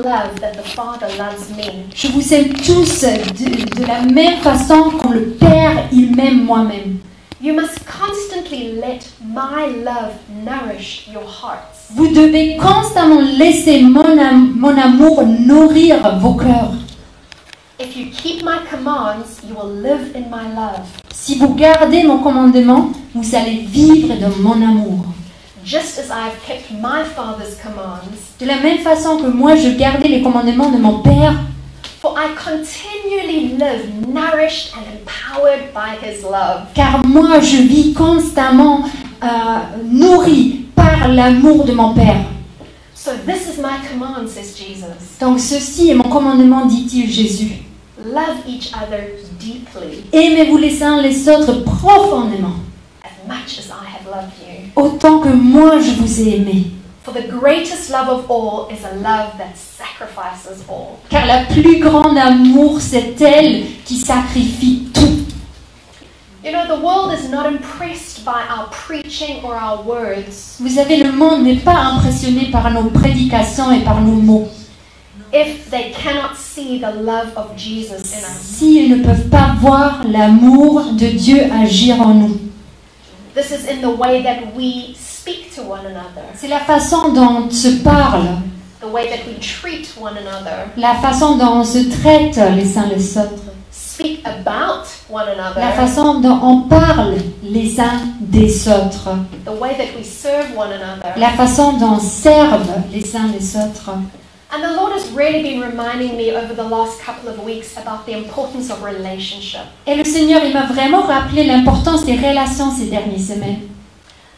love that the Father loves me. Je vous aime tous de la même façon que le Père, il m'aime moi-même. You must constantly let my love nourish your hearts. Vous devez constamment laisser mon amour nourrir vos cœurs. If you keep my commands, you will live in my love. Si vous gardez mon commandement, vous allez vivre dans mon amour. Just as I have kept my Father's commands, De la même façon que moi, je gardais les commandements de mon Père, for I continually live nourished and empowered by His love. car moi, je vis constamment nourri par l'amour de mon Père. So this is my command, says Jesus. Donc ceci est mon commandement, dit-il Jésus. Love each other deeply, Aimez-vous les uns les autres profondément, as much as I have loved you. autant que moi je vous ai aimé. For the greatest love of all is a love that sacrifices all. Car la plus grande amour, c'est elle qui sacrifie tout. You know, the world is not impressed by our preaching or our words Vous savez, le monde n'est pas impressionné par nos prédications et par nos mots, if they cannot see the love of Jesus in us. s'ils ne peuvent pas voir l'amour de Dieu agir en nous. This is in the way that we speak to one another, C'est la façon dont on se parle, the way that we treat one another, la façon dont on se traite les uns les autres, speak about one la another, façon dont on parle les uns des autres, the way that we serve one another. la façon dont on serve les uns les autres. And the Lord has really been reminding me over the last couple of weeks about the importance of relationship. Et le Seigneur, il m'a vraiment rappelé l'importance des relations ces dernières semaines.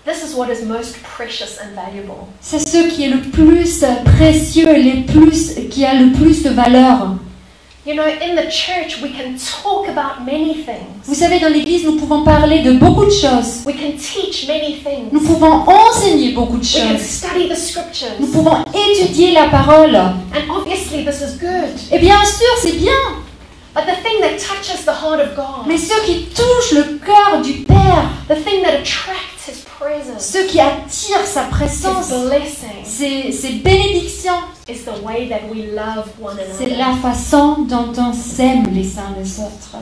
This is what is most precious and valuable. C'est ce qui est le plus précieux, qui a le plus de valeur. You know, in the church we can talk about many things. Vous savez, dans l'Église, nous pouvons parler de beaucoup de choses. We can teach many things. Nous pouvons enseigner beaucoup de We can choses. study the scriptures. Nous pouvons étudier la parole. And obviously this is good. Et bien sûr, c'est bien. But the thing that touches the heart of God, Mais ce qui touche le cœur du Père, the thing that attracts His presence, ce qui attire sa His présence, blessing, ses bénédictions, is the way that we love one c'est another. la façon dont on s'aime les uns les autres.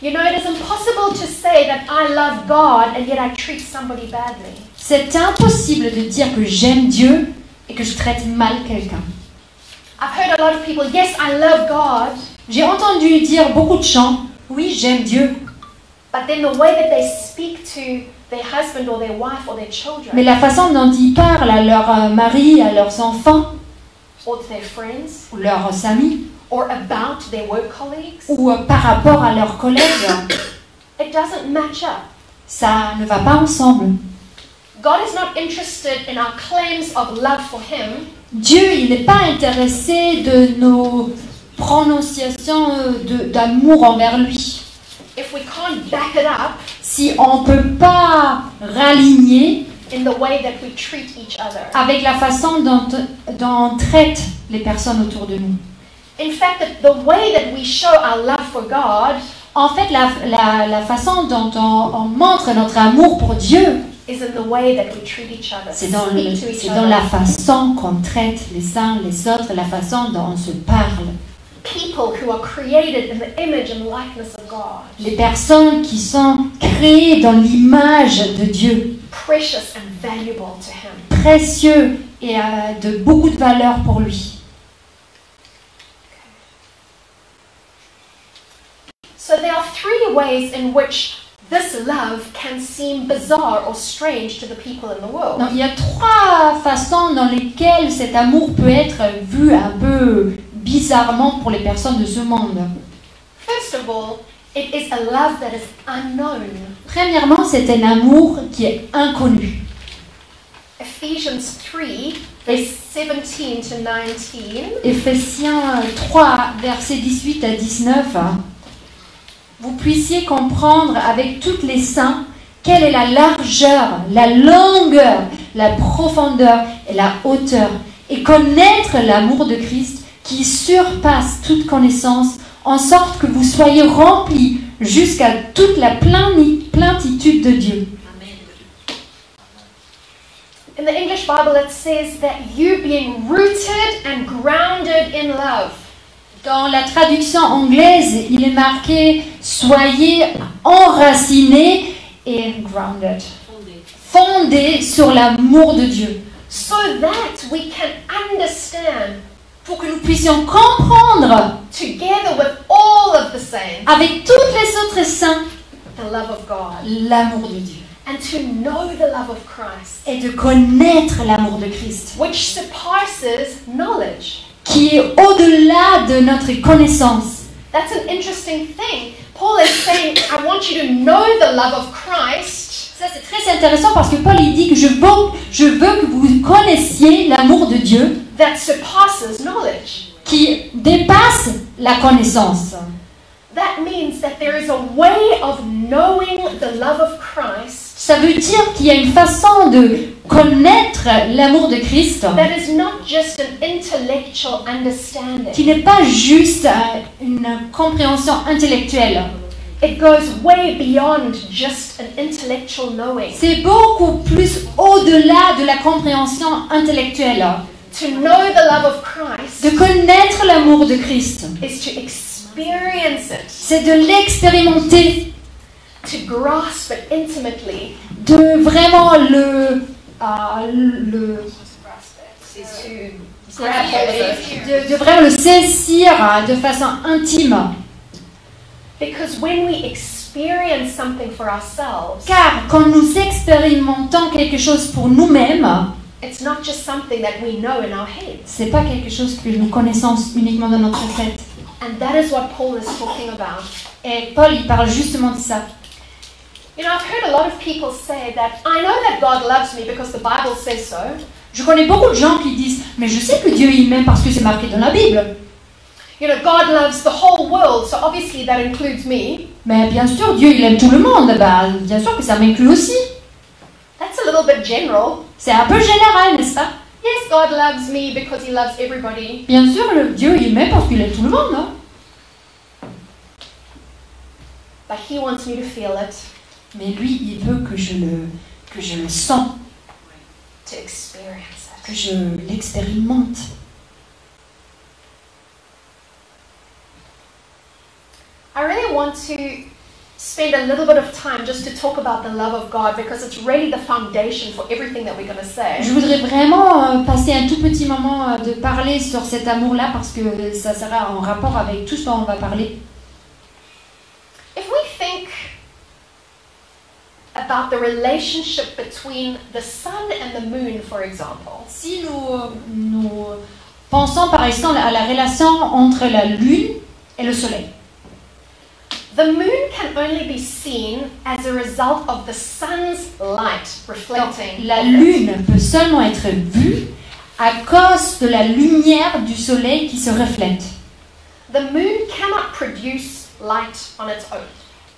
You know, it is impossible to say that I love God and yet I treat somebody badly. C'est impossible de dire que j'aime Dieu et que je traite mal quelqu'un. I've heard a lot of people, yes, I love God, J'ai entendu dire beaucoup de gens, oui, j'aime Dieu, but then the way that they speak to their husband or their wife or their children mais la façon dont ils parlent à leur mari, à leurs enfants, or to their friends ou leurs amis, or about their work colleagues, ou par rapport à leurs collègues, it doesn't match up. ça ne va pas ensemble. God is not interested in our claims of love for Him Dieu, il n'est pas intéressé de nos prononciations d'amour envers lui. if we can't back it up Si on ne peut pas raligner in the way that we treat each other. avec la façon dont on traite les personnes autour de nous. In fact, the way that we show our love for God En fait, la façon dont on montre notre amour pour Dieu, is in the way that we treat each other, c'est speak to each dans la other. façon qu'on traite les uns les autres, la façon dont on se parle. People who are created in the image and likeness of God, Les personnes qui sont créées dans l'image de Dieu, precious and valuable to Him. précieux et de beaucoup de valeur pour lui. So there are three ways in which this love can seem bizarre or strange to the people in the world. Donc, il y a trois façons dans lesquelles cet amour peut être vu un peu bizarrement pour les personnes de ce monde. First of all, it is a love that is unknown. Premièrement, c'est un amour qui est inconnu. Ephesians 3, verse 17 to 19. Éphésiens 3, versets 18 à 19. Vous puissiez comprendre avec toutes les saints quelle est la largeur, la longueur, la profondeur et la hauteur, et connaître l'amour de Christ qui surpasse toute connaissance, en sorte que vous soyez remplis jusqu'à toute la plénitude de Dieu. In the English Bible, it says that you being rooted and grounded in love. Dans la traduction anglaise, il est marqué « Soyez enracinés et grounded ». Fondés sur l'amour de Dieu. So that we can understand, Pour que nous puissions comprendre together with all of the saints, avec tous les autres saints the love of God. l'amour de Dieu. And to know the love of Christ, Et de connaître l'amour de Christ. which surpasses knowledge. Qui est au-delà de notre connaissance. That's an interesting thing. Paul is saying, I want you to know the love of Christ. Ça c'est très intéressant parce que Paul il dit que je veux que vous connaissiez l'amour de Dieu That surpasses knowledge. qui dépasse la connaissance. That means that there is a way of knowing the love of Christ Ça veut dire qu'il y a une façon de connaître l'amour de Christ that is not just an intellectual understanding. qui n'est pas juste une compréhension intellectuelle. It goes way beyond just an intellectual knowing. C'est beaucoup plus au-delà de la compréhension intellectuelle. To know the love of Christ De connaître l'amour de Christ, is to experience it, c'est de l'expérimenter, to grasp it intimately. de vraiment le Grab hold of it. de vraiment le saisir de façon intime. Because when we experience something for ourselves, Car quand nous expérimentons quelque chose pour nous-mêmes, it's not just something that we know in our heads. c'est pas quelque chose que nous connaissons uniquement dans notre tête. And that is what Paul is talking about. Et Paul, il parle justement de ça. You know, I've heard a lot of people say that I know that God loves me because the Bible says so. Je connais beaucoup de gens qui disent « Mais je sais que Dieu il m'aime parce que c'est marqué dans la Bible. You know, God loves the whole world, so obviously that includes me. » Mais bien sûr, Dieu il aime tout le monde. Bah, bien sûr que ça m'inclut aussi. That's a little bit general. C'est un peu général, n'est-ce pas? Yes, God loves me because he loves everybody. Bien sûr, Dieu il m'aime parce qu'il aime tout le monde. Hein? But he wants me to feel it, Mais lui, il veut que je le sens, to experience it. que je l'expérimente. I really want to spend a little bit of time just to talk about the love of God because it's really the foundation for everything that we're going to say. Je voudrais vraiment passer un tout petit moment de parler sur cet amour-là parce que ça sera en rapport avec tout ce dont on va parler. If we think about the relationship between the sun and the moon, for example, Si nous pensons par exemple à la relation entre la lune et le soleil. the moon can only be seen as a result of the sun's light reflecting. La off it. lune peut seulement être vue à cause de la lumière du soleil qui se reflète. The moon cannot produce light on its own.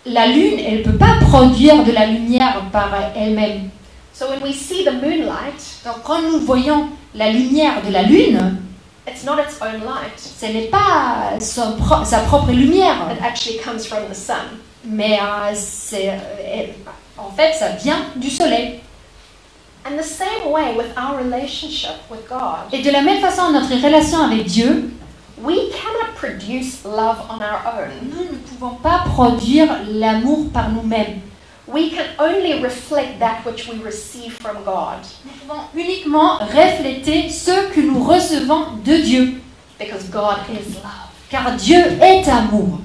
La lune, elle ne peut pas produire de la lumière par elle-même. So when we see the moonlight, Donc quand nous voyons la lumière de la lune, it's not its own light. ce n'est pas sa propre lumière, It actually comes from the sun. mais en fait ça vient du soleil. And the same way with our relationship with God, Et de la même façon, notre relation avec Dieu, we cannot produce love on our own. nous ne pouvons pas produire l'amour par nous-mêmes. We can only reflect that which we receive from God, Nous pouvons uniquement refléter ce que nous recevons de Dieu, because God is love. car Dieu est amour.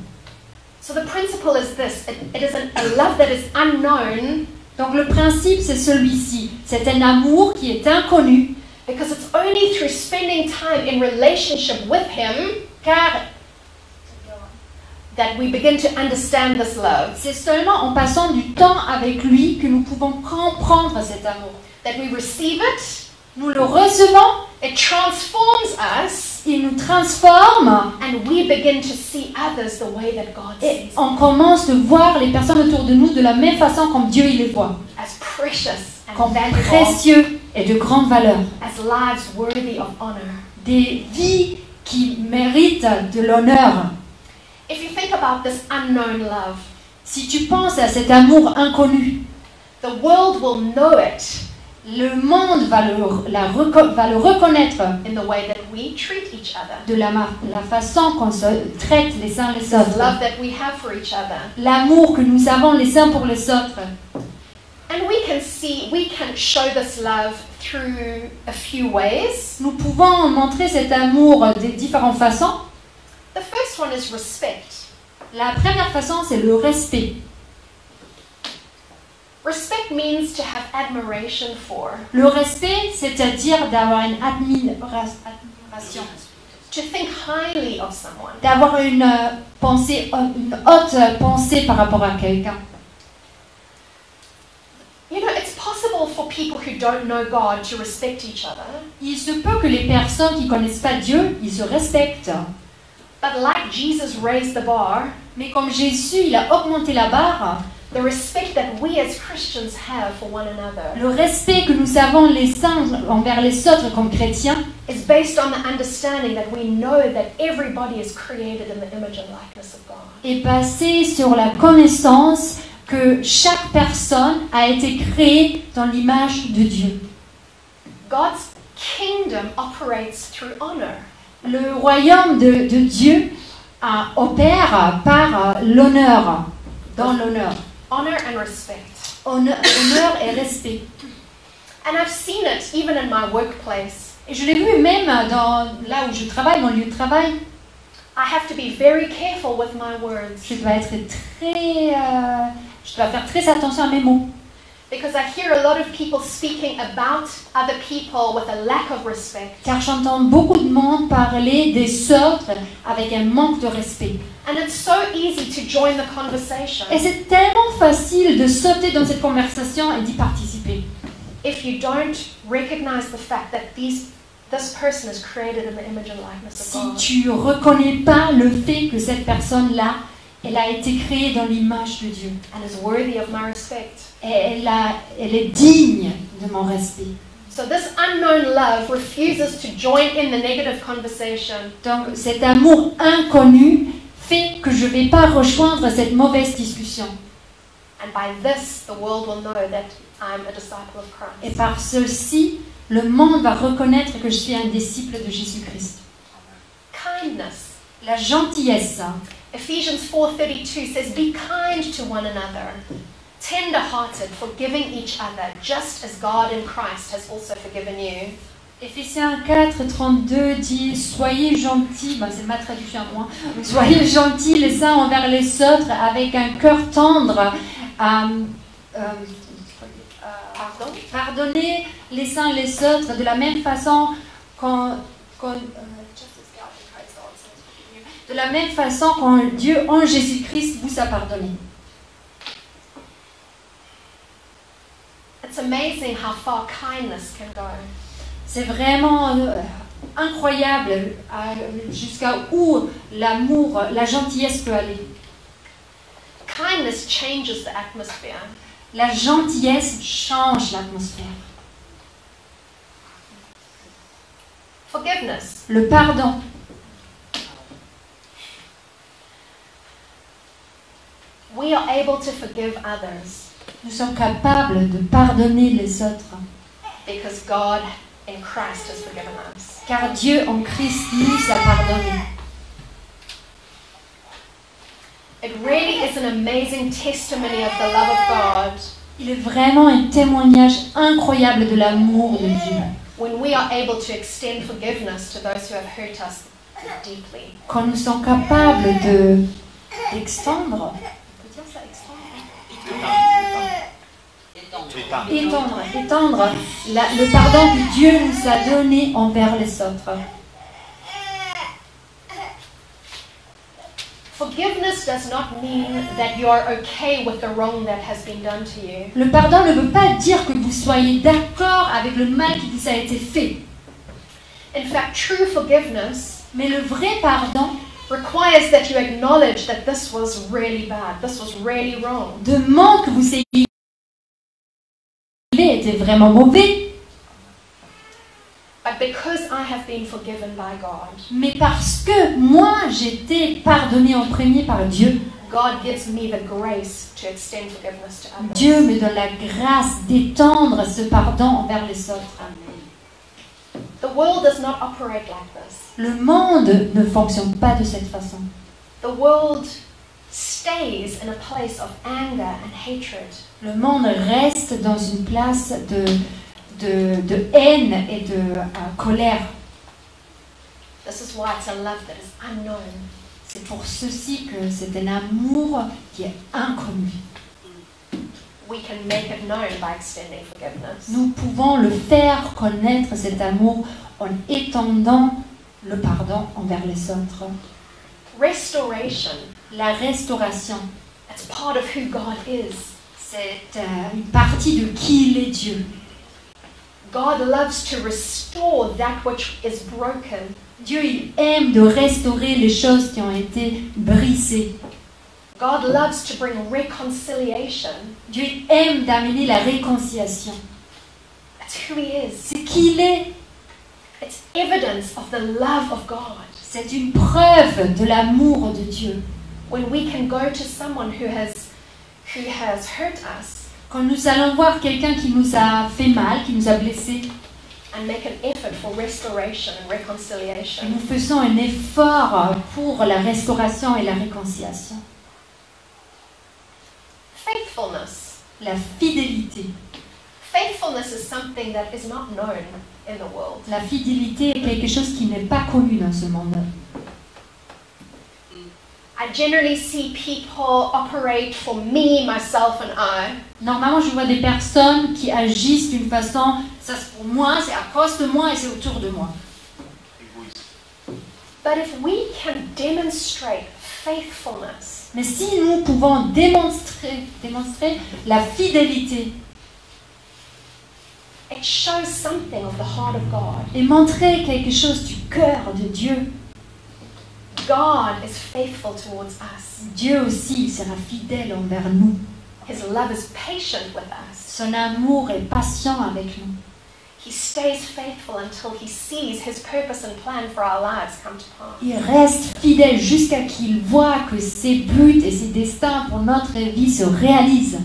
So the principle is this: it is a love that is unknown, Donc le principe c'est celui-ci, c'est un amour qui est inconnu, because it's only through spending time in relationship with Him car that we begin to understand this love, c'est seulement en passant du temps avec lui que nous pouvons comprendre cet amour. that we receive it, Nous le recevons, it transforms us, il nous transforme, and we begin to see others the way that God et sees, on commence de voir les personnes autour de nous de la même façon comme Dieu il les voit, as precious and comme valuable, précieux et de grande valeur. as lives worthy of honor. Des vies qui méritent de l'honneur. If you think about this unknown love, Si tu penses à cet amour inconnu, the world will know it Le monde va le reconnaître in the way that we treat each other, de la façon qu'on se traite les uns les the autres. love that we have for each other. L'amour que nous avons les uns pour les autres. And we can show this love through a few ways. Nous pouvons montrer cet amour de différentes façons. The first one is respect. La première façon, c'est le respect. Respect means to have admiration for, Le respect, c'est-à-dire d'avoir une admiration, to think highly of someone. d'avoir une haute pensée par rapport à quelqu'un. You know, it's possible for people who don't know God to respect each other, Il se peut que les personnes qui ne connaissent pas Dieu, ils se respectent. but like Jesus raised the bar, Mais comme Jésus, il a augmenté la barre, the respect that we as Christians have for one another le respect que nous avons les uns envers les autres comme chrétiens is based on the understanding that we know that everybody is created in the image and likeness of God. est basé sur la connaissance que chaque personne a été créée dans l'image de Dieu. God's kingdom operates through honor. Le royaume de Dieu opère par l'honneur, dans l'honneur. Honor and respect. Honneur et respect. And I've seen it even in my workplace. Et je l'ai vu même là où je travaille, mon lieu de travail. I have to be very careful with my words Je dois faire très attention à mes mots. because I hear a lot of people speaking about other people with a lack of respect. Car j'entends beaucoup de monde parler des autres avec un manque de respect. And it's so easy to join the conversation Et c'est tellement facile de sauter dans cette conversation et d'y participer. if you don't recognize the fact that this person is created in the image and likeness of Si God. tu reconnais pas le fait que cette personne-là, elle a été créée dans l'image de Dieu. And is worthy of my respect. Et elle est digne de mon respect. So this unknown love refuses to join in the negative conversation. Donc cet amour inconnu fait que je ne vais pas rejoindre cette mauvaise discussion. And by this, the world will know that I'm a disciple of Et Christ. par ceci, le monde va reconnaître que je suis un disciple de Jésus-Christ. Kindness. La gentillesse. Ephesians 4:32 says, "Be kind to one another, tender-hearted, forgiving each other, just as God in Christ has also forgiven you." Éphésiens 4:32 dit « Soyez gentils », c'est ma traduction à moi, « Soyez gentils les uns envers les autres avec un cœur tendre, Pardon? pardonnez les uns les autres de la même façon de la même façon quand Dieu en Jésus-Christ vous a pardonné. » It's amazing how far kindness can go. C'est vraiment incroyable jusqu'à où l'amour, la gentillesse peut aller. Kindness changes the atmosphere. La gentillesse change l'atmosphère. Forgiveness. Le pardon. We are able to forgive others Nous sommes capables de pardonner les autres. because God in Christ has forgiven us. Car Dieu en Christ nous a pardonné. It really is an amazing testimony of the love of God Il est vraiment un témoignage incroyable de l'amour de Dieu. when we are able to extend forgiveness to those who have hurt us deeply. Quand nous sommes capables d'extendre, on peut dire ça, étendre le pardon que Dieu nous a donné envers les autres. Forgiveness does not mean that you are okay with the wrong that has been done to you. Le pardon ne veut pas dire que vous soyez d'accord avec le mal qui vous a été fait. In fact, true forgiveness Mais le vrai pardon requires that you acknowledge that this was really bad, this was really wrong. demande que vous ayez été vraiment mauvais. But because I have been forgiven by God, Mais parce que moi, j'étais pardonné en premier par Dieu, God gives me the grace to extend forgiveness to others. Dieu me donne la grâce d'étendre ce pardon envers les autres. The world does not operate like this. Le monde ne fonctionne pas de cette façon. The world stays in a place of anger and hatred. Le monde reste dans une place de haine et de colère. This is why it's a love that is unknown. C'est pour ceci que c'est un amour qui est inconnu. We can make it known by extending forgiveness. Nous pouvons le faire connaître, cet amour, en étendant le pardon envers les autres. Restoration, La restauration, it's part of who God is. c'est une partie de qui il est Dieu. God loves to restore that which is broken. Dieu, il aime de restaurer les choses qui ont été brisées. God loves to bring reconciliation. Dieu il aime d'amener la réconciliation. That's who He is. C'est qui il est. It's evidence of the love of God. C'est une preuve de l'amour de Dieu. When we can go to someone who has hurt us Quand nous allons voir quelqu'un qui nous a fait mal, qui nous a blessés, and make an effort for restoration and et reconciliation, nous faisons un effort pour la restauration et la réconciliation. faithfulness. La fidélité. Faithfulness is something that is not known in the world. La fidélité est quelque chose qui n'est pas connu dans ce monde. I generally see people operate for me, myself, and I. Normalement, je vois des personnes qui agissent d'une façon, ça c'est pour moi, c'est à cause de moi et c'est autour de moi. But if we can demonstrate faithfulness, Mais si nous pouvons démontrer la fidélité it shows something of the heart of God. et montrer quelque chose du cœur de Dieu, God is faithful towards us. Dieu aussi sera fidèle envers nous. His love is patient with us. Son amour est patient avec nous. He stays faithful until He sees His purpose and plan for our lives come to pass. Il reste fidèle jusqu'à qu'il voit que ses buts et ses destins pour notre vie se réalisent.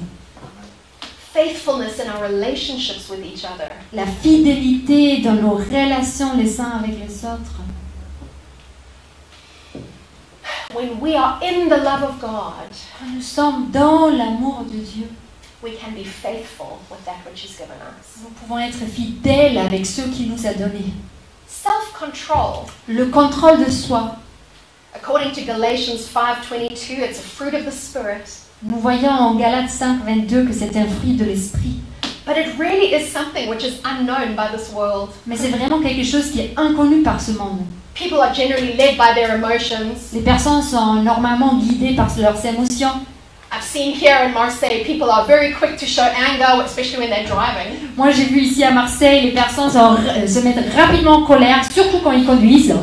Faithfulness in our relationships with each other. La fidélité dans nos relations les uns avec les autres. When we are in the love of God, Quand nous sommes dans l'amour de Dieu, we can be faithful with that which He's given us. nous pouvons être fidèles avec ce qu'il nous a donné. Self-control. Le contrôle de soi. According to Galatians 5:22, it's a fruit of the Spirit. Nous voyons en Galates 5:22 que c'est un fruit de l'esprit. But it really is something which is unknown by this world. Mais c'est vraiment quelque chose qui est inconnu par ce monde. People are generally led by their emotions. Les personnes sont normalement guidées par leurs émotions. I've seen here in Marseille, people are very quick to show anger, especially when they're driving. Moi, j'ai vu ici à Marseille, les personnes se mettent rapidement en colère, surtout quand ils conduisent.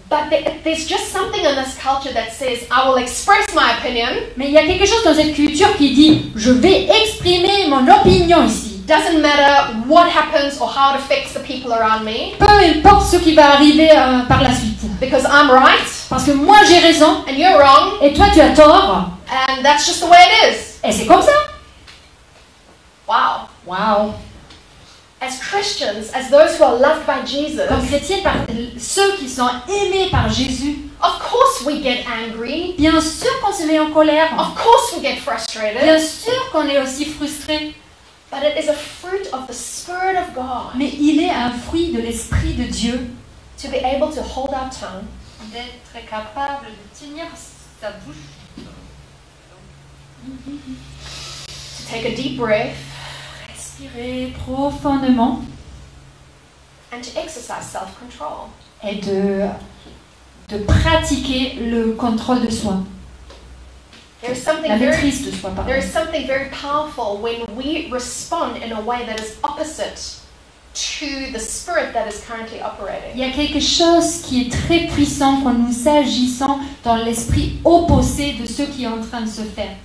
But there's just something in this culture that says, I will express my opinion. Mais il y a quelque chose dans cette culture qui dit, je vais exprimer mon opinion ici. Doesn't matter what happens or how it affects the people around me. Peu importe ce qui va arriver par la suite. Because I'm right. Parce que moi j'ai raison And you're wrong. et toi tu as tort. And that's just the way it is. Et c'est comme ça. Wow. Waouh. As Christians, as those who are loved by Jesus, Comme chrétiens, ceux qui sont aimés par Jésus, of course we get angry. bien sûr qu'on se met en colère. Of course we get Bien frustrated. sûr qu'on est aussi frustré. But it is a fruit of the Spirit of God Mais il est un fruit de l'Esprit de Dieu. to be able to hold our tongue, D'être capable de tenir sa bouche. to take a deep breath, Respirer profondément. and to exercise self-control. Et de pratiquer le contrôle de soi. There is something La very maîtrise de soi, pardon. There is something very powerful when we respond in a way that is opposite to the spirit that is currently operating. Il y a quelque chose qui est très puissant quand nous agissons dans l'esprit opposé de ce qui est en train de se faire.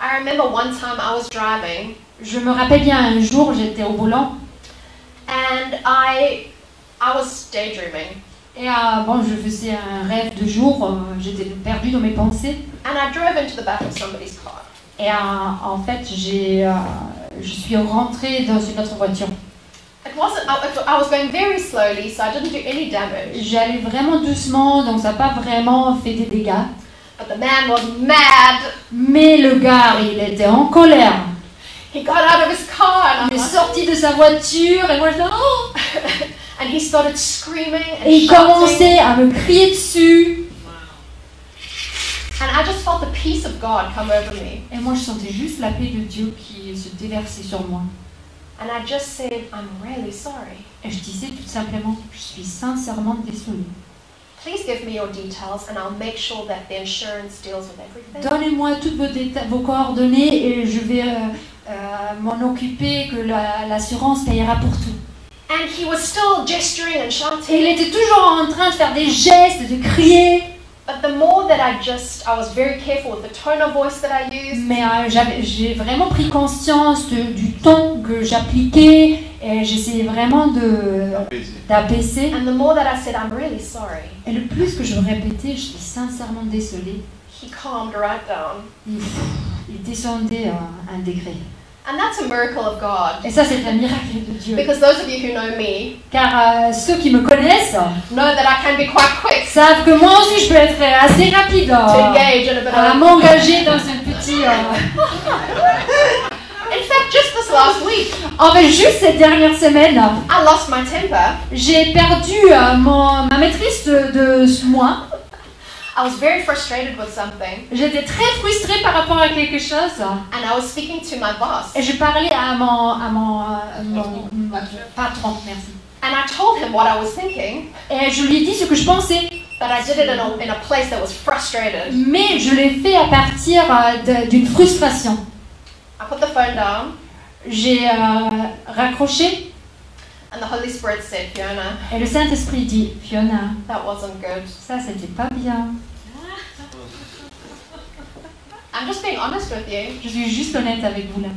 I remember one time I was driving Je me rappelle bien un jour, j'étais au volant and I was daydreaming. et bon, je faisais un rêve de jour, j'étais perdue dans mes pensées. And I drove into the back of somebody's car. Et en fait, je suis rentrée dans une autre voiture. I was going very slowly, so I didn't do any damage. J'allais vraiment doucement, donc ça n'a pas vraiment fait des dégâts. But the man was mad. Mais le gars, il était en colère. He got out of his car and Il est sorti de sa voiture et moi je dis oh! And he started screaming and Et il shouting. commençait à me crier dessus. And I just felt the peace of God come over me. Et moi je sentais juste la paix de Dieu qui se déversait sur moi. And I just said, I'm really sorry. Et je disais tout simplement, je suis sincèrement désolée. Please give me your details and I'll make sure that the insurance deals with everything. Donnez-moi toutes vos coordonnées et je vais m'en occuper, que l'assurance payera pour tout. And he was still gesturing and Et il shouting. était toujours en train de faire des gestes, de crier. But the more that I was very careful with the tone of voice that I used. Mais j'ai vraiment pris conscience du ton que j'appliquais et j'essayais vraiment d'apaiser. And the more that I said, I'm really sorry, Et le plus que je répétais, je suis sincèrement désolée, he calmed right down. il descendait un degré. And that's a miracle of God. Et ça, c'est un miracle de Dieu. Because those of you who know me Car ceux qui me connaissent know that I can be quite quick savent que moi aussi, je peux être assez rapide to engage in a bit à of... m'engager dans un petit... In fact, just this last week, En fait, juste cette dernière semaine, I lost my temper. j'ai perdu ma maîtrise de moi. I was very frustrated with something. J'étais très frustrée par rapport à quelque chose. And I was speaking to my boss. Et je parlais à mon patron, merci. And I told him what I was thinking. Et je lui ai dit ce que je pensais. But I did it in a place that was frustrated. Mais je l'ai fait à partir d'une frustration. I put the phone down. J'ai raccroché And the Holy Spirit said, Fiona, et le Saint-Esprit dit, Fiona, that wasn't good. ça c'était pas bien. I'm just being honest with you. Je suis juste honnête avec vous là.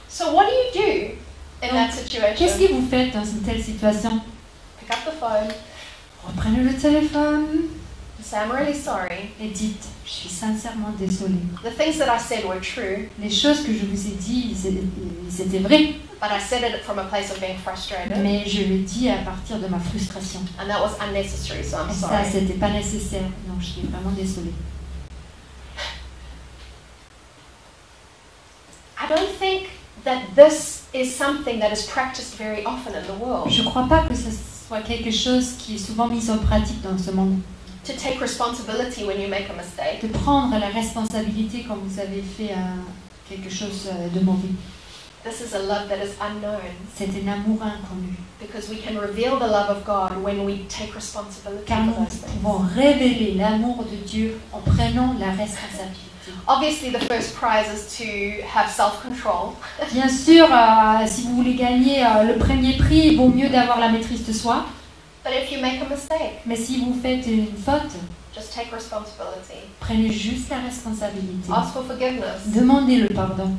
So what do you do in that situation? Qu'est-ce que vous faites dans une telle situation? Pick up the phone Reprenez le téléphone and say, I'm really sorry. et dites, je suis sincèrement désolée. The things that I said were true, Les choses que je vous ai dit, c'était vrai. but I said it from a place of being frustrated. Mais je le dis à partir de ma frustration. And that was unnecessary, so I'm Et ça, sorry. c'était pas nécessaire. Donc, je suis vraiment désolée. I don't think that this is something that is practiced very often in the world. Je crois pas que ce soit quelque chose qui est souvent mis en pratique dans ce monde. To take responsibility when you make a mistake. De prendre la responsabilité quand vous avez fait quelque chose de mauvais. This is a love that is unknown. C'est un amour inconnu. Because we can reveal the love of God when we take responsibility Car nous for those things. pouvons révéler l'amour de Dieu en prenant la responsabilité. Obviously, the first prize is to have self-control. Bien sûr, si vous voulez gagner le premier prix, il vaut mieux d'avoir la maîtrise de soi. But if you make a mistake, Mais si vous faites une faute, just take responsibility. prenez juste la responsabilité. Ask for forgiveness Demandez le pardon.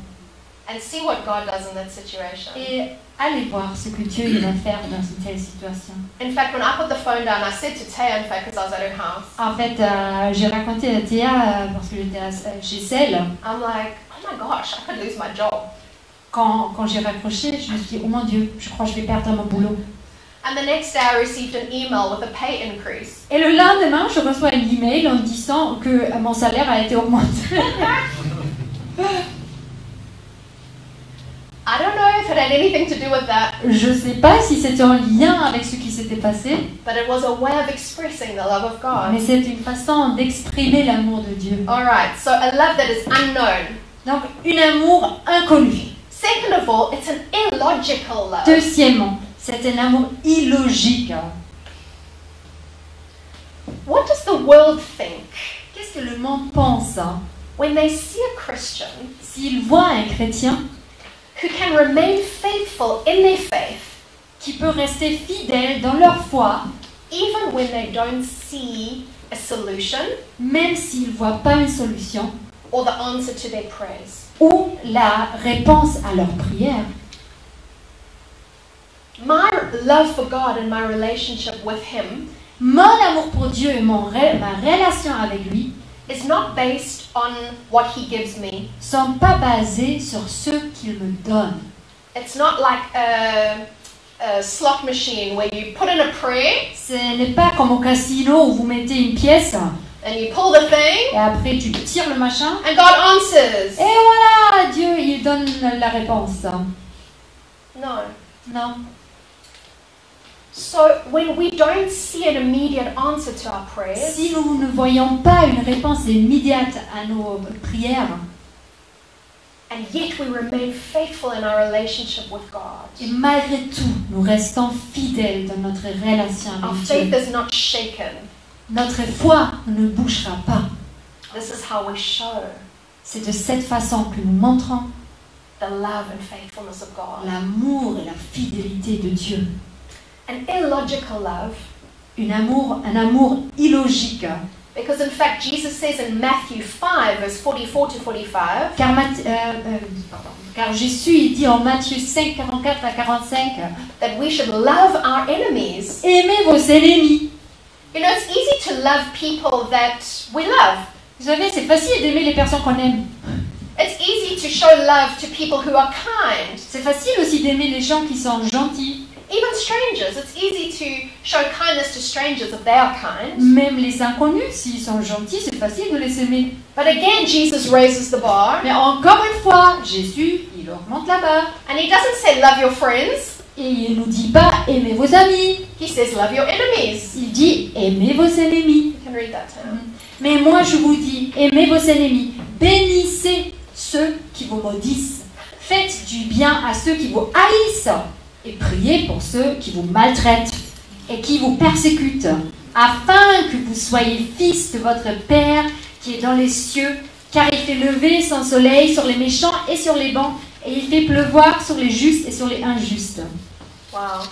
and see what God does in that situation. Et allez voir ce que Dieu il va faire dans une telle situation. In fact, when I put the phone down, I said to Taya, in fact, because I was at her house, En fait, j'ai raconté à Théa, parce que j'étais chez Celle, I'm like, oh my gosh, I could lose my job. quand j'ai raccroché, je me suis dit, oh mon Dieu, je crois que je vais perdre mon boulot. And the next day, I received an email with a pay increase. Et le lendemain, je reçois un email en disant que mon salaire a été augmenté. I don't know if it had anything to do with that, Je ne sais pas si c'était en lien avec ce qui s'était passé, but it was a way of expressing the love of God. mais c'est une façon d'exprimer l'amour de Dieu. Alright, so a love that is unknown. Donc, un amour inconnu. Second of all, it's an illogical love. Deuxièmement, c'est un amour illogique. What does the world think Qu'est-ce que le monde pense when they see a Christian s'il voit un chrétien who can remain faithful in their faith qui peut rester fidèle dans leur foi, even when they don't see a solution même s'il ne voit pas une solution or the answer to their prayers? ou la réponse à leur prière. My love for God and my relationship with Him Mon amour pour Dieu et ma relation avec lui is not based on what He gives me. ne sont pas basés sur ce qu'il me donne. It's not like a slot machine where you put in a prayer Ce n'est pas comme au casino où vous mettez une pièce and you pull the thing et après tu tires le machin. and God answers. Et voilà, Dieu, il donne la réponse. No. Non. So when we don't see an immediate answer to our prayers, Si nous ne voyons pas une réponse immédiate à nos prières, and yet we remain faithful in our relationship with God, et malgré tout, nous restons fidèles dans notre relation our avec faith Dieu, is not shaken. notre foi ne bougera pas. This is how we show C'est de cette façon que nous montrons the love and faithfulness of God. l'amour et la fidélité de Dieu. An illogical love, Un amour illogique. because in fact Jesus says in Matthew 5 verse 44 to 45, Car Jésus il dit en Matthieu 5, 44 à 45, that we should love our enemies. aimez vos ennemis. You know, it's easy to love people that we love. Vous savez, c'est facile d'aimer les personnes qu'on aime. It's easy to show love to people who are kind. C'est facile aussi d'aimer les gens qui sont gentils. Even strangers, it's easy to show kindness to strangers if they are kind. Même les inconnus, s'ils sont gentils, c'est facile de les aimer. But again, Jesus raises the bar, Mais encore une fois, Jésus, il augmente la barre. and He doesn't say love your friends. Et il ne nous dit pas aimez vos amis. He says love your enemies. Il dit aimez vos ennemis. You can read that down. Mais moi je vous dis, aimez vos ennemis. Bénissez ceux qui vous maudissent. Faites du bien à ceux qui vous haïssent. Et priez pour ceux qui vous maltraitent et qui vous persécutent, afin que vous soyez fils de votre Père qui est dans les cieux, car il fait lever son soleil sur les méchants et sur les bons, et il fait pleuvoir sur les justes et sur les injustes. Wow.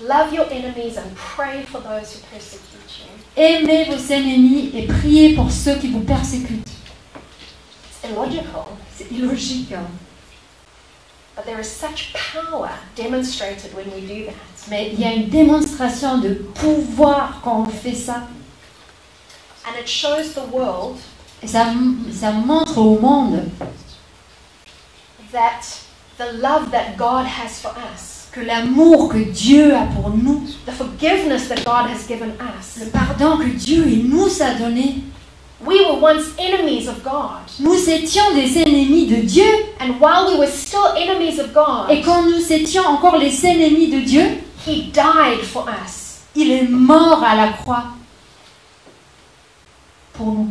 Love your enemies and pray for those who persecute you. Aimez vos ennemis et priez pour ceux qui vous persécutent. It's illogical, C'est illogique. but there is such power demonstrated when we do that. Mais il y a une démonstration de pouvoir quand on fait ça. And it shows the world Et ça montre au monde that the love that God has for us, que l'amour que Dieu a pour nous, the forgiveness that God has given us. le pardon que Dieu nous a donné, We were once enemies of God. nous étions des ennemis de Dieu. And while we were still enemies of God, Et quand nous étions encore les ennemis de Dieu, He died for us. il est mort à la croix pour nous.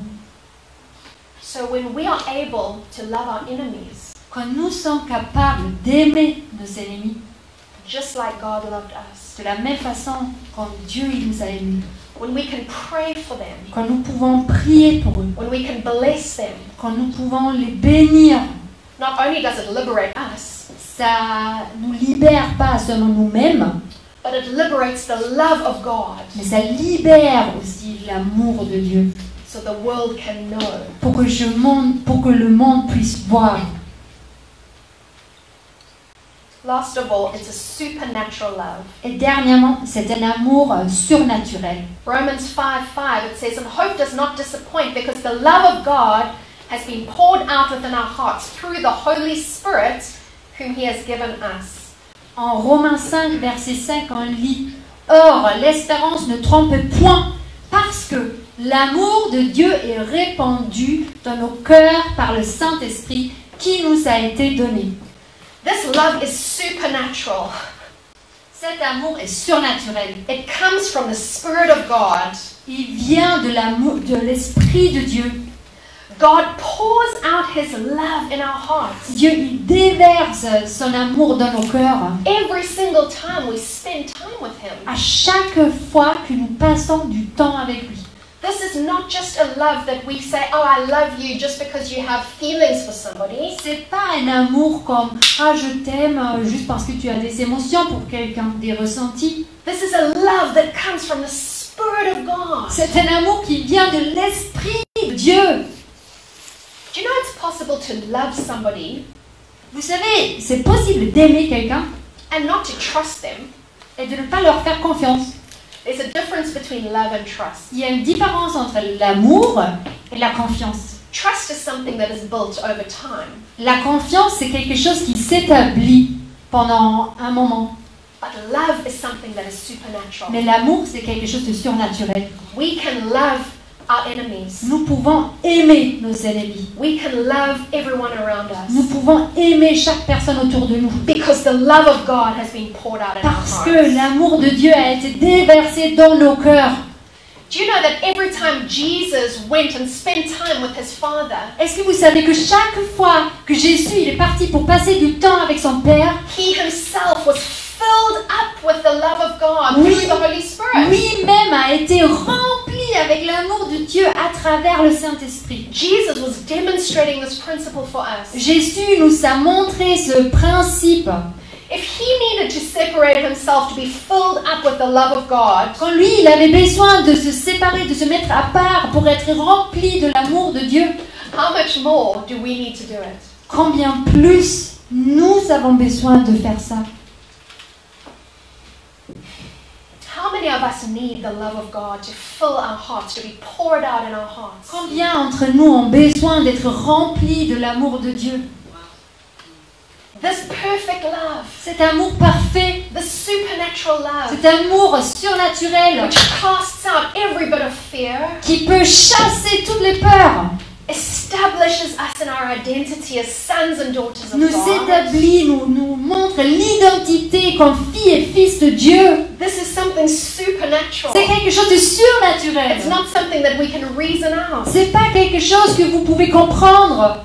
So when we are able to love our enemies, Quand nous sommes capables d'aimer nos ennemis, just like God loved us, de la même façon quand Dieu il nous a aimés, when we can pray for them, quand nous pouvons prier pour eux, when we can bless them, quand nous pouvons les bénir, not only does it liberate us, ça nous libère pas seulement nous-mêmes, but it liberates the love of God mais ça libère aussi l'amour de Dieu so the world can know. pour que le monde puisse voir. Last of all, it's a supernatural love. Et dernièrement, c'est un amour surnaturel. Romans 5:5, it says, "And hope does not disappoint, because the love of God has been poured out within our hearts through the Holy Spirit whom He has given us." En Romains 5, verset 5, on lit « Or, l'espérance ne trompe point, parce que l'amour de Dieu est répandu dans nos cœurs par le Saint-Esprit qui nous a été donné. » This love is supernatural. Cet amour est surnaturel. It comes from the Spirit of God. Il vient de l'amour, de l'Esprit de Dieu. God pours out His love in our hearts. Dieu, il déverse son amour dans nos cœurs. Every single time we spend time with Him. À chaque fois que nous passons du temps avec lui. This is not just a love that we say, "Oh, I love you," just because you have feelings for somebody. C'est pas un amour comme ah je t'aime juste parce que tu as des émotions pour quelqu'un, des ressentis. This is a love that comes from the Spirit of God. C'est un amour qui vient de l'Esprit de Dieu. possible to love somebody Vous savez, c'est possible d'aimer quelqu'un and not to trust them. et de ne pas leur faire confiance. There's a difference between love and trust. Il y a une différence entre l'amour et la confiance. Trust is something that is built over time, La confiance, c'est quelque chose qui s'établit pendant un moment. but love is something that is supernatural. Mais l'amour, c'est quelque chose de surnaturel. We can love our enemies. Nous pouvons aimer nos ennemis. We can love everyone around Nous us pouvons aimer chaque personne autour de nous. because the love of God has been poured out in our Parce que hearts. l'amour de Dieu a été déversé dans nos cœurs. Do you know that every time Jesus went and spent time with his Father, Est-ce que vous savez que chaque fois que Jésus il est parti pour passer du temps avec son Père, he himself was filled up with the love of God Oui. through the Holy Spirit? lui-même a été rempli avec l'amour de Dieu à travers le Saint-Esprit? Jesus was demonstrating this principle for us. Jésus nous a montré ce principe. If he needed to separate himself to be filled up with the love of God, Quand lui, il avait besoin de se séparer, de se mettre à part pour être rempli de l'amour de Dieu, how much more do we need to do it? combien plus nous avons besoin de faire ça? How many of us need the love of God to fill our hearts, to be poured out in our hearts? Combien d'entre nous ont besoin d'être remplis de l'amour de Dieu? This perfect love, Cet amour parfait, this supernatural love, cet amour surnaturel which casts out every bit of fear, qui peut chasser toutes les peurs, establishes us in our identity as sons and daughters of nous God. établit, nous montre l'identité comme fille et fils de Dieu. This is something supernatural. C'est quelque chose de surnaturel. It's not something that we can reason out. C'est pas quelque chose que vous pouvez comprendre.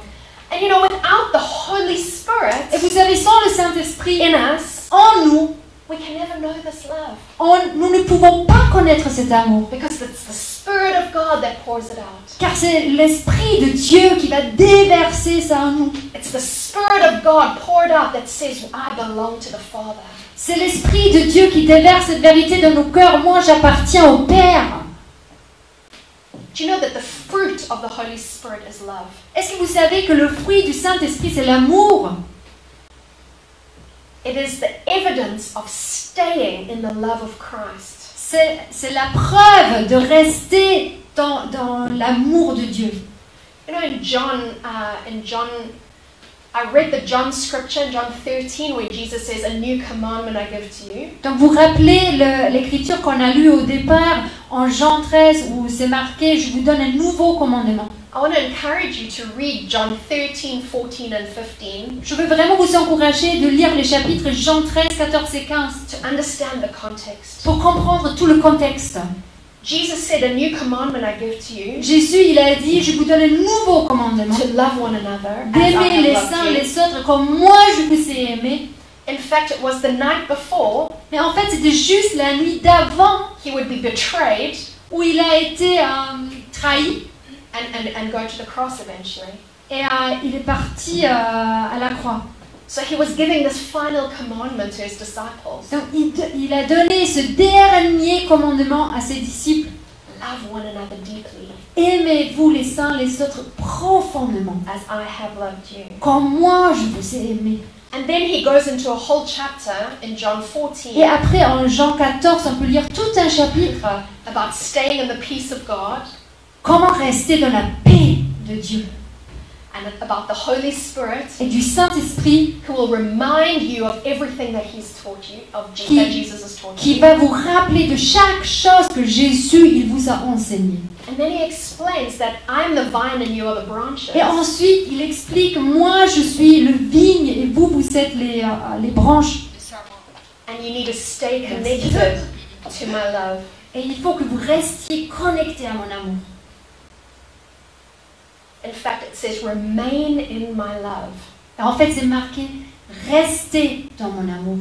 And you know, without the Holy Spirit Et vous savez, sans le Saint-Esprit in us, en nous, we can never know this love. nous ne pouvons pas connaître cet amour. Because it's the Spirit of God that pours it out. Car c'est l'Esprit de Dieu qui va déverser ça en nous. It's the Spirit of God poured out that says, I belong to the Father. C'est l'Esprit de Dieu qui déverse cette vérité dans nos cœurs. Moi, j'appartiens au Père. Do you know that the fruit of the Holy Spirit is love? Est-ce que vous savez que le fruit du Saint-Esprit, c'est l'amour? It is the evidence of staying in the love of Christ. C'est la preuve de rester dans l'amour de Dieu. You know, in John, I read the John scripture in John 13 where Jesus says, a new commandment I give to you. Donc vous rappelez l'écriture qu'on a lue au départ en Jean 13 où c'est marqué « Je vous donne un nouveau commandement ». I want to encourage you to read John 13, 14 and 15 Je veux vraiment vous encourager de lire les chapitres Jean 13, 14 et 15 to understand the context. pour comprendre tout le contexte. Jesus said, a new commandment I give to you, Jésus, il a dit « Je vous donne un nouveau commandement to love one another as d'aimer I les have uns loved you. les autres comme moi je vous ai aimé. » In fact, it was the night before Mais en fait, c'était juste la nuit d'avant he would be betrayed où il a été trahi and go to the cross eventually. et il est parti à la croix. So he was giving this final commandment to his disciples. Donc il a donné ce dernier commandement à ses disciples. Love one another deeply Aimez-vous les uns les autres profondément, as I have loved you. comme moi je vous ai aimé. And then he goes into a whole chapter in John 14 Et après, en Jean 14, on peut lire tout un chapitre. about staying in the peace of God Comment rester dans la paix de Dieu and about the Holy Spirit et du Saint-Esprit who will remind you of everything that he's taught you, Qui- that Jesus has taught qui you. va vous rappeler de chaque chose que Jésus il vous a enseigné. And then he explains that I'm the vine and you are the branches. Et ensuite, il explique, moi je suis le vigne et vous, vous êtes les branches. And you need to stay connected to my love. Et il faut que vous restiez connectés à mon amour. In fact, it says, remain in my love. Et en fait, c'est marqué, restez dans mon amour.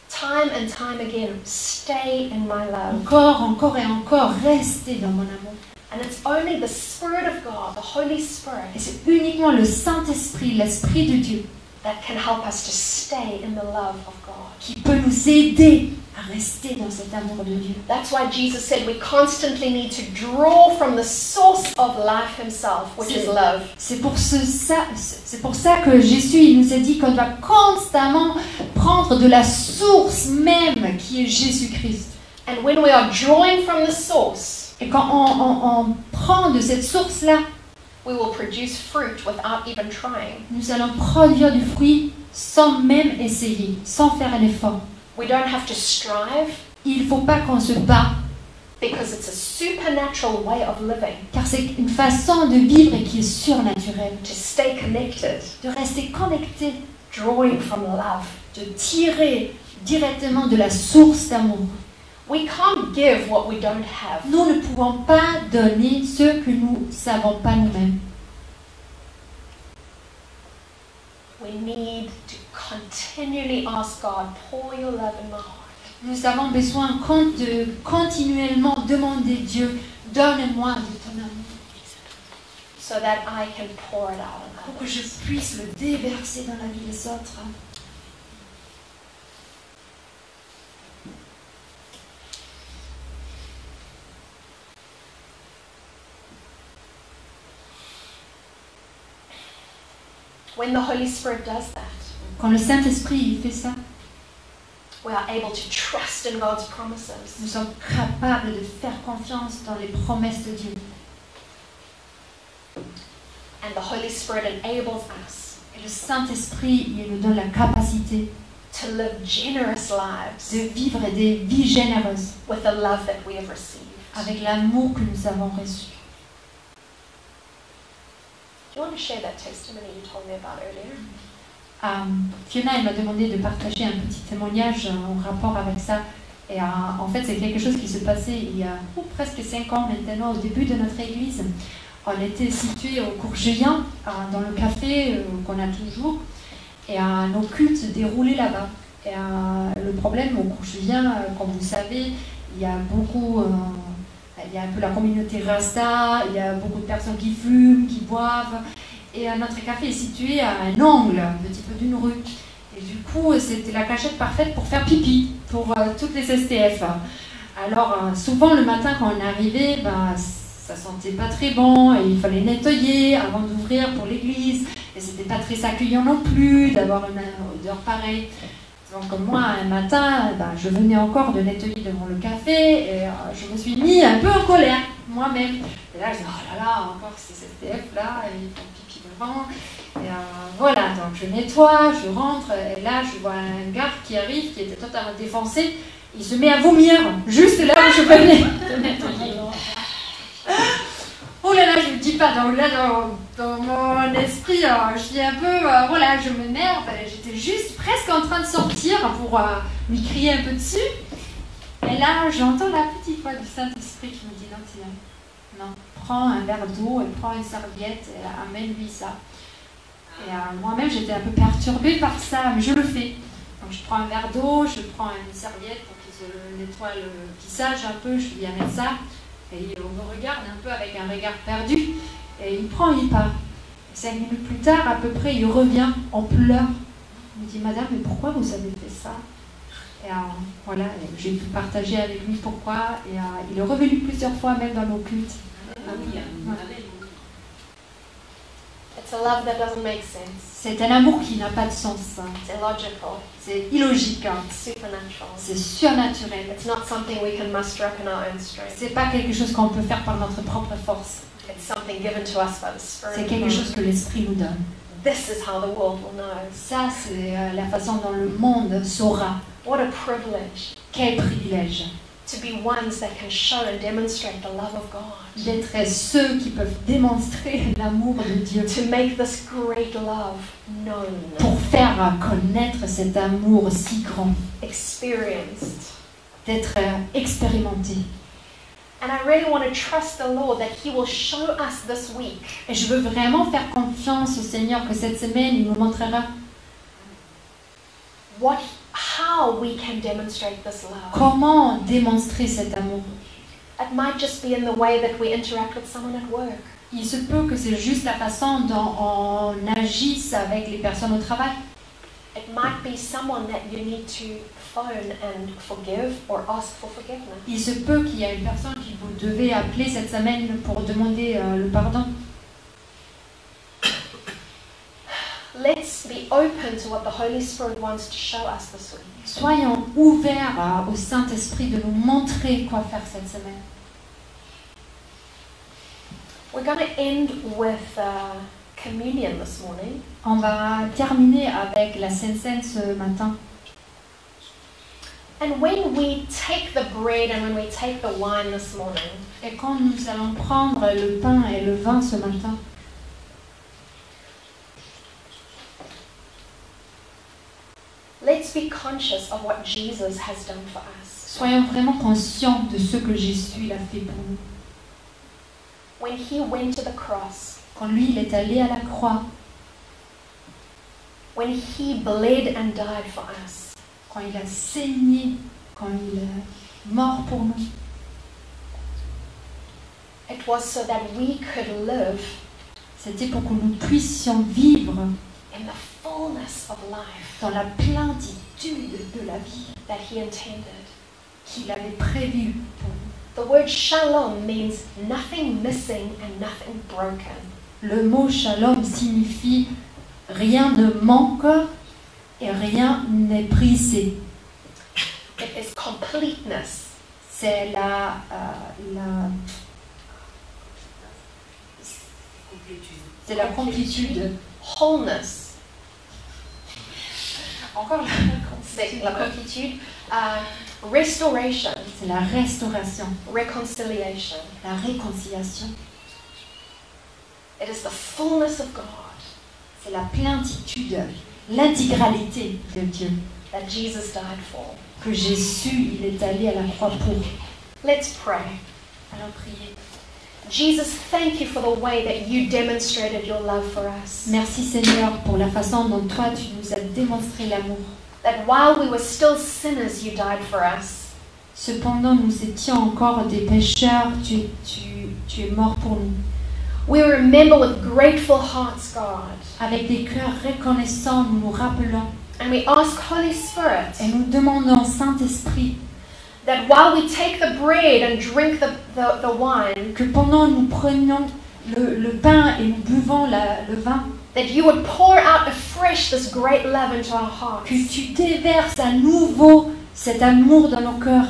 Time and time again, stay in my love. Encore et encore, restez dans mon amour. And it's only the Spirit of God, the Holy Spirit, Et c'est uniquement le Saint-Esprit, l'Esprit de Dieu, that can help us to stay in the love of God. qui peut nous aider à rester dans cet amour de Dieu. That's why Jesus said we constantly need to draw from the source of life himself, which is love. C'est pour ça que Jésus il nous a dit qu'on doit constamment prendre de la source même qui est Jésus-Christ. And when we are drawing from the source, Et quand on prend de cette source-là, we will produce fruit without even trying. nous allons produire du fruit sans même essayer, sans faire un effort. We don't have to strive Il ne faut pas qu'on se bat, because it's a supernatural way of living, car c'est une façon de vivre qui est surnaturelle. to stay connected, De rester connecté, drawing from love. de tirer directement de la source d'amour. We can't give what we don't have. Nous ne pouvons pas donner ce que nous ne savons pas nous-mêmes. We need to continually ask God, pour your love in my heart. Nous avons besoin de continuellement demander Dieu, donne-moi de ton amour, So that I can pour it out on pour que others. je puisse le déverser dans la vie des autres. When the Holy Spirit does that, Quand le Saint-Esprit il fait ça, we are able to trust in God's promises. nous sommes capables de faire confiance dans les promesses de Dieu. And the Holy Spirit enables us Et le Saint-Esprit, il nous donne la capacité to live generous lives de vivre des vies généreuses with the love that we have received. avec l'amour que nous avons reçu. Do you want to share that testimony you told me about earlier? Fiona elle m'a demandé de partager un petit témoignage en rapport avec ça. Et en fait, c'est quelque chose qui se passait il y a presque 5 ans maintenant, au début de notre église. On était situé au cours Julien, dans le café qu'on a toujours, et nos cultes se déroulaient là-bas. Et le problème au cours Julien, comme vous savez, il y a beaucoup, il y a un peu la communauté Rasta, il y a beaucoup de personnes qui fument, qui boivent. Et notre café est situé à un angle, un petit peu d'une rue. Et du coup, c'était la cachette parfaite pour faire pipi, pour toutes les STF. Alors, souvent le matin quand on arrivait, ça sentait pas très bon et il fallait nettoyer avant d'ouvrir pour l'église. Et c'était pas très accueillant non plus d'avoir une odeur pareille. Donc moi, un matin, je venais encore de nettoyer devant le café et je me suis mis un peu en colère, moi-même. Et là, je dis, oh là là, encore ces STF là, ils font pipi devant. Et voilà, donc je nettoie, je rentre, et là, je vois un gars qui arrive, qui était totalement défoncé. Il se met à vomir, juste là où je venais de nettoyer. Oh là là, je ne le dis pas, donc là, dans mon esprit, je suis un peu, voilà, je m'énerve, j'étais juste presque en train de sortir pour lui crier un peu dessus. Et là, j'entends la petite voix du Saint-Esprit qui me dit, non, Tina, non, prends un verre d'eau et prends une serviette et amène-lui ça. Et moi-même, j'étais un peu perturbée par ça, mais je le fais. Donc je prends un verre d'eau, je prends une serviette pour qu'il se nettoie le visage un peu, je lui amène ça. Et on me regarde un peu avec un regard perdu, et il prend, il part. 5 minutes plus tard, à peu près, il revient en pleurs. Il me dit, madame, mais pourquoi vous avez fait ça? Et voilà, j'ai pu partager avec lui pourquoi, et il est revenu plusieurs fois, même dans nos cultes. It's a love that doesn't make sense. C'est un amour qui n'a pas de sens. It's illogical. C'est illogique. It's supernatural. C'est surnaturel. It's not something we can muster up in our own strength. C'est pas quelque chose qu'on peut faire par notre propre force. It's something given to us by the Spirit. C'est of quelque God. chose que l'Esprit nous donne. This is how the world will know. Ça, c'est la façon dont le monde saura. What a privilege Quel privilège to be ones that can show and demonstrate the love of God. d'être ceux qui peuvent démontrer l'amour de Dieu, To make this great love known, pour faire connaître cet amour si grand, experienced. d'être expérimenté. And I really want to trust the Lord that He will show us this week Et je veux vraiment faire confiance au Seigneur que cette semaine, il nous montrera how we can demonstrate this love. comment démontrer cet amour. It might just be in the way that we interact with someone at work. Il se peut que c'est juste la façon dont on agisse avec les personnes au travail. It might be someone that you need to phone and forgive or ask for forgiveness. Il se peut qu'il y ait une personne que vous devez appeler cette semaine pour demander le pardon. Let's be open to what the Holy Spirit wants to show us this week. Soyons ouverts au Saint-Esprit de nous montrer quoi faire cette semaine. We're going to end with communion this morning. On va terminer avec la Sainte Seine ce matin. And when we take the bread and when we take the wine this morning, Et quand nous allons prendre le pain et le vin ce matin, let's be conscious of what Jesus has done for us. soyons vraiment conscients de ce que Jésus a fait pour nous. When he went to the cross, Quand lui, il est allé à la croix, when he bled and died for us, quand il a saigné, quand il est mort pour nous, it was so that we could live c'était pour que nous puissions vivre in the fullness of life dans la plénitude de la vie that he intended. qu'il avait prévue pour nous. The word shalom means nothing missing and nothing broken. Le mot shalom signifie rien ne manque et rien n'est brisé. It is completeness. C'est c'est la complétude. Wholeness. Encore C'est la complétude. Restoration. C'est la restauration, Reconciliation. la réconciliation. It is the fullness of God C'est la plénitude, l'intégralité de Dieu. that Jesus died for. Que Jésus, il est allé à la croix pour. Let's pray. Allons prier. Jesus, thank you for the way that you demonstrated your love for us. Merci Seigneur pour la façon dont toi tu nous as démontré l'amour. That while we were still sinners, you died for us. Cependant nous étions encore des pécheurs, tu es mort pour nous. We remember with grateful hearts, God. Avec des cœurs reconnaissants, nous nous rappelons And we ask, Holy Spirit, et nous demandons, Saint-Esprit, that while we take the bread and drink the wine, que pendant nous prenons le pain et nous buvons le vin, that you would pour out afresh this great love into our hearts. que tu déverses à nouveau cet amour dans nos cœurs,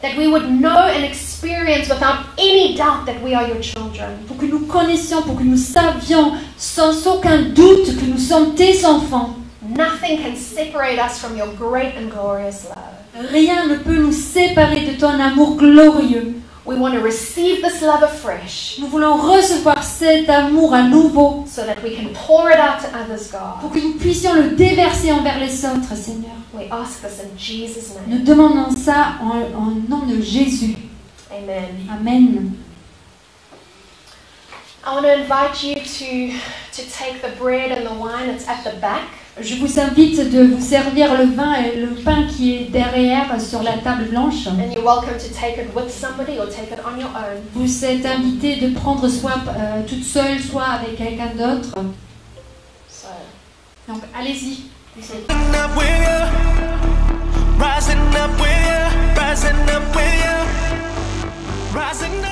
That we would know and experience without any doubt that we are your children. pour que nous connaissions, pour que nous savions sans aucun doute que nous sommes tes enfants. Nothing can separate us from your great and glorious love. Rien ne peut nous séparer de ton amour glorieux. We want to receive this love afresh Nous voulons recevoir cet amour à nouveau so that we can pour it out to others, pour God. que nous puissions le déverser envers les autres, Seigneur. We ask this in Jesus' name. Nous demandons ça en nom de Jésus. Amen. Amen. I want to invite you to take the bread and the wine. It's at the back. Je vous invite de vous servir le vin et le pain qui est derrière sur la table blanche. And you're welcome to take it with somebody or take it on your own. Vous êtes invité de prendre soit toute seule, soit avec quelqu'un d'autre. So, Donc allez-y. Rising up with you, rising up with you, rising up with you, rising up.